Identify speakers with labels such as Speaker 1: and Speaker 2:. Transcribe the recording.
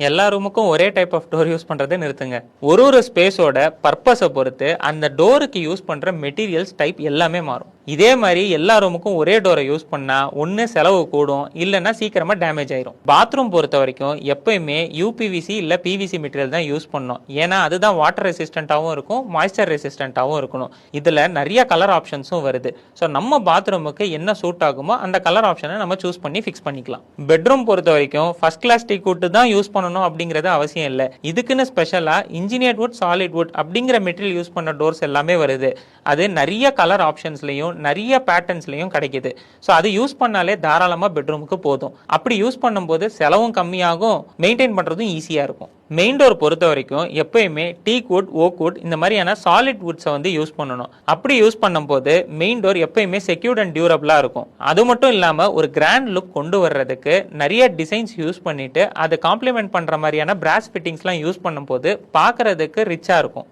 Speaker 1: எல்லா ரூமுக்கும் ஒரே type of door use பண்றதை நிறுத்துங்க. ஒரு ஸ்பேஸோட பர்பஸை பொறுத்து அந்த டோருக்கு யூஸ் பண்ற மெட்டீரியல்ஸ் டைப் எல்லாமே மாறும். இதே மாதிரி எல்லா ரூமுக்கும் ஒரே டோரை யூஸ் பண்ணா ஒன்னு செலவு கூடும், இல்லைன்னா சீக்கிரமா டேமேஜ் ஆயிரும். பாத்ரூம் பொறுத்த வரைக்கும் எப்பயுமே யூபிவிசி இல்ல பிவிசி மெட்டீரியல் தான் யூஸ் பண்ணணும். ஏன்னா அதுதான் வாட்டர் ரெசிஸ்டன்டாவும் இருக்கும், மாய்ஸ்சர் ரெசிஸ்டன்டாவும் இருக்கணும். இதுல நிறைய கலர் ஆப்ஷன்ஸும் வருது. ஸோ நம்ம பாத்ரூமுக்கு என்ன சூட் ஆகுமோ அந்த கலர் ஆப்ஷனை நம்ம சூஸ் பண்ணி ஃபிக்ஸ் பண்ணிக்கலாம். பெட்ரூம் பொறுத்த வரைக்கும் ஃபர்ஸ்ட் கிளாஸ் டீக் வுட் தான் யூஸ் பண்ணணும் அப்படிங்கிறது அவசியம் இல்லை. இதுக்குன்னு ஸ்பெஷலா இன்ஜினியர்ட் வுட், சாலிட் வுட் அப்படிங்கிற மெட்டீரியல் யூஸ் பண்ண டோர்ஸ் எல்லாமே வருது. அது நிறைய கலர் ஆப்ஷன்ஸ்லயும் நிறைய பேட்டர்ன்ஸ்லயும் கிடைக்குது. ஸோ அது யூஸ் பண்ணாலே தாராளமா பெட்ரூமுக்கு போதும். அப்படி யூஸ் பண்ணும்போது செலவும் கம்மியாகும், மெயின்டைன் பண்றதும் ஈஸியா இருக்கும். மெயின் டோர் பொறுத்த வரைக்கும் எப்பயுமே டீக் வுட், ஓக் வுட் இந்த மாதிரியான சாலிட் வுட்ஸை யூஸ் பண்ணணும். அப்படி யூஸ் பண்ணும்போது மெயின் டோர் எப்பயுமே செக்யூர்ட் அண்ட் டியூரபிளா இருக்கும். அது மட்டும் இல்லாம ஒரு கிராண்ட் லுக் கொண்டு வர்றதுக்கு நிறைய டிசைன்ஸ் யூஸ் பண்ணிட்டு அதை காம்ப்ளிமெண்ட் பண்ற மாதிரியான பிராஸ் ஃபிட்டிங்ஸ்லாம் யூஸ் பண்ணும்போது பார்க்கறதுக்கு ரிச்சா இருக்கும்.